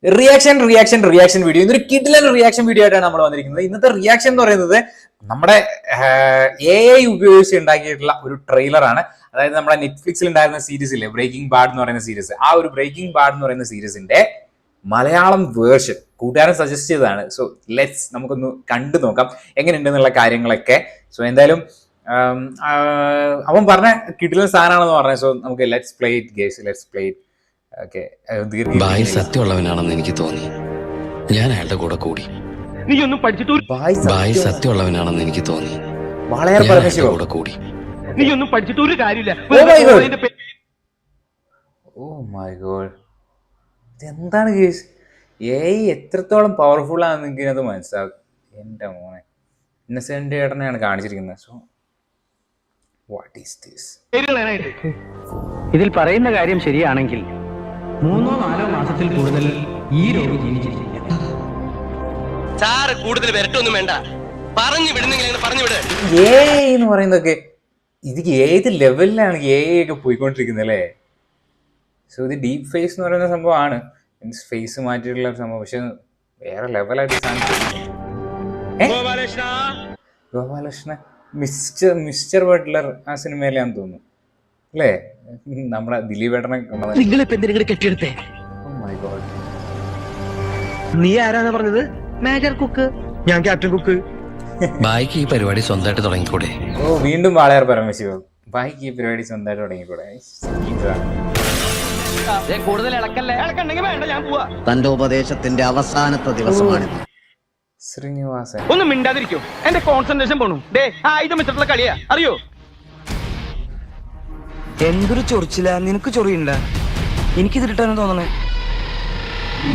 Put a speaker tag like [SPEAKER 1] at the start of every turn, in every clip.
[SPEAKER 1] Reaction video. ഇന്നൊരു കിടിലൻ reaction video ആയിട്ടാണ് നമ്മൾ വന്നിരിക്കുന്നത്. ഇന്നത്തെ റിയാക്ഷൻ എന്ന് പറയുന്നത് നമ്മുടെ AI ഉപയോഗിച്ച് ഉണ്ടാക്കിയിട്ടുള്ള ഒരു ട്രെയിലറാണ്. അതായത് നമ്മുടെ നെറ്റ്ഫ്ലിക്സിൽ ഉണ്ടായിരുന്ന സീരീസ് ഇല്ലേ, ബ്രേക്കിംഗ് ബാഡ് എന്ന് പറയുന്ന സീരീസ്, ആ ഒരു ബ്രേക്കിംഗ് ബാഡ് എന്ന് പറയുന്ന സീരീസിന്റെ മലയാളം വേർഷൻ കൂട്ടുകാരൻ സജസ്റ്റ് ചെയ്തതാണ്. സോ ലെറ്റ്സ് നമുക്കൊന്ന് കണ്ടു നോക്കാം എങ്ങനെയുണ്ടെന്നുള്ള കാര്യങ്ങളൊക്കെ. സോ എന്തായാലും അവൻ പറഞ്ഞ കിടിലൻ സാധനമാണെന്ന് പറഞ്ഞത്. സോ നമുക്ക് let's play it guys, let's play it. Okay,
[SPEAKER 2] ബായ് സത്യമുള്ളവനാണെന്ന് എനിക്ക് തോന്നി. ഞാൻ അയാളുടെ കൂടെ കൂടി.
[SPEAKER 3] നീ ഒന്നും പഠിച്ചിട്ട്
[SPEAKER 2] ബായ് സത്യമുള്ളവനാണെന്ന് എനിക്ക് തോന്നി.
[SPEAKER 1] വളരെ
[SPEAKER 2] കൂടെ കൂടി.
[SPEAKER 3] നീ ഒന്നും പഠിച്ചിട്ട് ഒരു കാര്യമില്ല.
[SPEAKER 1] ഓ മൈ ഗോഡ്, ഇതെന്താണ് കേസ്? AI എത്രത്തോളം പവർഫുൾ ആണെന്ന് എനിക്കത് മനസ്സിലാവും. എൻ്റെ മോനെ, ഇന്നസെന്റ് ചേട്ടനെയാണ് കാണിച്ചിരിക്കുന്നത്. So what is this?
[SPEAKER 3] ഇതിൽ പറയുന്ന കാര്യം ശരിയാണെങ്കിൽ 3-4 മാസത്തിൽ കൂടുതൽ ഈ രോഗി ജീവിച്ചിരിക്കില്ല. സാറ് കൂടുതൽ വരട്ടൊന്നും വേണ്ട, പറഞ്ഞു വിടുന്നെങ്കിൽ പറഞ്ഞു വിട്.
[SPEAKER 1] AI എന്ന് പറയുന്നതൊക്കെ ഇത് ഏത് ലെവലിലാണ് AI ഒക്കെ പോയിക്കൊണ്ടിരിക്കുന്നത് അല്ലേ? സോ ഇത് ഡീപ് ഫേസ് എന്ന് പറയുന്ന സംഭവമാണ്, മീൻസ് ഫേസ് മാറ്റിയിട്ടുള്ള ഒരു സംഭവം. പക്ഷെ വേറെ ലെവലായിട്ട് ഗോപാലകൃഷ്ണ മിസ്റ്റർ ബട്ട്ലർ ആ സിനിമയിലാന്ന് തോന്നുന്നു അല്ലേ? നമ്മുടെ ദിലീപ് ഏട്ടനെ
[SPEAKER 3] കെട്ടിയെടുത്തേ.
[SPEAKER 1] ഓ മൈ ഗോഡ്,
[SPEAKER 3] നീ ആരാന്ന് പറഞ്ഞത്? Major cook. ഞാൻ ക്യാപ്റ്റൻ കുക്ക്.
[SPEAKER 2] ബായിക്ക് ഈ പരിപാടി സ്വന്തമായിട്ട് തുടങ്ങിക്കൂടെ?
[SPEAKER 1] ഓ വീണ്ടും വാളയാർ പരമശിവം. ബായിക്ക് ഈ പരിപാടി സ്വന്തമായിട്ട് തുടങ്ങിക്കൂടെ?
[SPEAKER 3] കൂടുതൽ ഇളക്കണ്ടെങ്കിൽ വേണ്ട, ഞാൻ പോവാ.
[SPEAKER 4] തന്റെ ഉപദേശത്തിന്റെ അവസാനത്തെ ദിവസമാണ്.
[SPEAKER 1] ശ്രീനിവാസൻ
[SPEAKER 3] ഒന്നും മിണ്ടാതിരിക്കും, എന്റെ കോൺസെൻട്രേഷൻ പോണു. ആയുധം വെച്ചിട്ടുള്ള കളിയാ, അറിയോ? എന്തൊരു ചൊറിച്ചില്ല, നിനക്ക് ചൊറിയുണ്ട? എനിക്കിതിട്ടാണ് തോന്നണേ.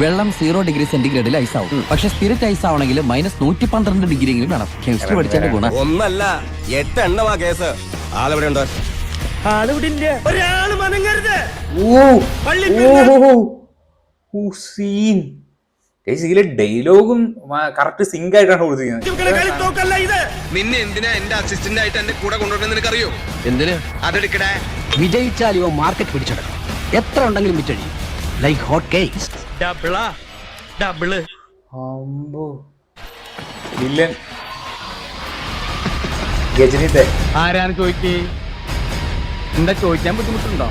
[SPEAKER 5] വെള്ളം 0 ഡിഗ്രി സെന്റിഗ്രേഡിൽ ഐസ് ആവും. പക്ഷെ സ്പിരിറ്റ് ഐസ് ആവണമെങ്കിൽ -112 ഡിഗ്രി എങ്കിലും വേണം. കെമിസ്ട്രി പഠിച്ചതിന്റെ ഗുണം.
[SPEAKER 6] ഒന്നല്ല 8 എണ്ണമാ കേസ്. ആളെവിടെ ഉണ്ടോ?
[SPEAKER 3] ആളിവിടില്ല. ഒരാള് മനങ്ങരുത്.
[SPEAKER 1] ഇതിലെ ഡയലോഗും കറക്റ്റ് സിങ്ക് ആയിട്ടാണ് കൊടുത്തിരിക്കുന്നത്.
[SPEAKER 6] നിന്നെ എന്തിനാ എന്റെ അസിസ്റ്റന്റ് ആയിട്ട് എന്റെ കൂടെ കൊണ്ടുവരുന്നത് നിനക്കറിയോ?
[SPEAKER 5] എന്തിന്?
[SPEAKER 6] അതെടുക്കടേ.
[SPEAKER 5] വിജയിച്ചാൽ ഇവ മാർക്കറ്റ് പിടിച്ചെടുക്കും. എത്ര ഉണ്ടെങ്കിലും വിറ്റഴി. Like hot cakes.
[SPEAKER 3] Double
[SPEAKER 1] villain ഗജനിത്തെ
[SPEAKER 3] ആരാണ് ചോദിക്കേ? എന്താ ചോദിക്കാൻ ബുദ്ധിമുട്ടുണ്ടോ?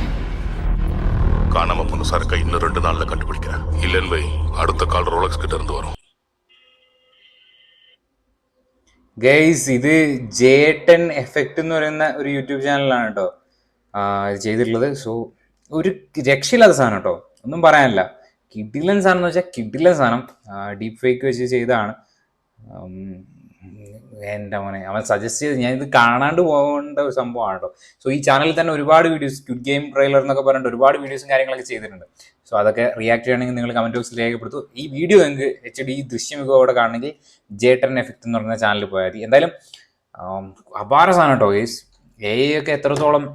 [SPEAKER 7] காணாம போன சரக்கை இன்னும் 2 நாள்ல கண்டுபிடிக்கிறேன். இல்லைன்னு வை, அடுத்த கால் ரோலக்ஸ் கிட்ட இருந்து வரும்.
[SPEAKER 1] ഗൈസ്, ഇത് ജേട്ടൻ എഫക്റ്റ് എന്ന് പറയുന്ന ഒരു യൂട്യൂബ് ചാനലാണ് കേട്ടോ ഇത് ചെയ്തിട്ടുള്ളത്. സോ ഒരു രക്ഷയില്ലാത്ത സാധനം കേട്ടോ, ഒന്നും പറയാനില്ല. കിഡിലൻ സാധനം എന്ന് വെച്ചാൽ കിഡിലൻ സാധനം. ഡീപ് ഫേക്ക് വെച്ച് ചെയ്തതാണ്. എൻ്റെ മോനെ, അവൻ സജസ്റ്റ് ചെയ്ത് ഞാൻ ഇത് കാണാണ്ട് പോകേണ്ട ഒരു സംഭവമാണ് കേട്ടോ. സോ ഈ ചാനലിൽ തന്നെ ഒരുപാട് വീഡിയോസ്, സ്ക്വിഡ് ഗെയിം ട്രെയിലർ എന്നൊക്കെ പറഞ്ഞിട്ട് ഒരുപാട് വീഡിയോസും കാര്യങ്ങളൊക്കെ ചെയ്തിട്ടുണ്ട്. സോ അതൊക്കെ റിയാക്ട് ചെയ്യണമെങ്കിൽ നിങ്ങൾ കമന്റ് ബോക്സിൽ രേഖപ്പെടുത്തു. ഈ വീഡിയോ നിങ്ങൾക്ക് HD ദൃശ്യമികവോടെ കാണണമെങ്കിൽ ജേട്ടൻ എഫക്റ്റ് എന്ന് പറയുന്ന ചാനലിൽ പോയാൽ മതി. എന്തായാലും അപാര സാധനം കേട്ടോ ഗൈസ്. AI ഒക്കെ എത്രത്തോളം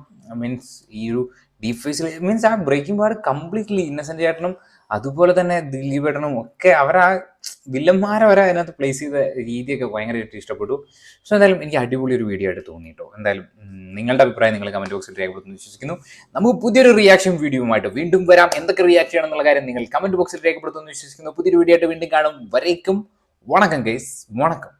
[SPEAKER 1] മീൻസ് ഈ ഒരു ഡീപ് ഫേസിൽ മീൻസ് ആ ബ്രേക്കിംഗ് ബാഡ് കംപ്ലീറ്റ്ലി ഇന്നസെന്റ് ചേട്ടനും അതുപോലെ തന്നെ ദിലീപ് ഏട്ടനും ഒക്കെ അവരാ വില്ലന്മാരെ വരെ അതിനകത്ത് പ്ലേസ് ചെയ്ത രീതിയൊക്കെ ഭയങ്കരമായിട്ട് ഇഷ്ടപ്പെട്ടു. സോ എന്തായാലും എനിക്ക് അടിപൊളി ഒരു വീഡിയോ ആയിട്ട് തോന്നി കേട്ടോ. എന്തായാലും നിങ്ങളുടെ അഭിപ്രായം നിങ്ങൾ കമന്റ് ബോക്സിൽ രേഖപ്പെടുത്തുന്നു വിശ്വസിക്കുന്നു. നമുക്ക് പുതിയൊരു റിയാക്ഷൻ വീഡിയോയുമായിട്ട് വീണ്ടും വരാം. എന്തൊക്കെ റിയാക്ട് ചെയ്യണം എന്നുള്ള കാര്യം നിങ്ങൾ കമന്റ് ബോക്സിൽ രേഖപ്പെടുത്തുന്നു വിശ്വസിക്കുന്നു. പുതിയൊരു വീഡിയോ ആയിട്ട് വീണ്ടും കാണും. വരേക്കും വണക്കം ഗൈസ്, വണക്കം.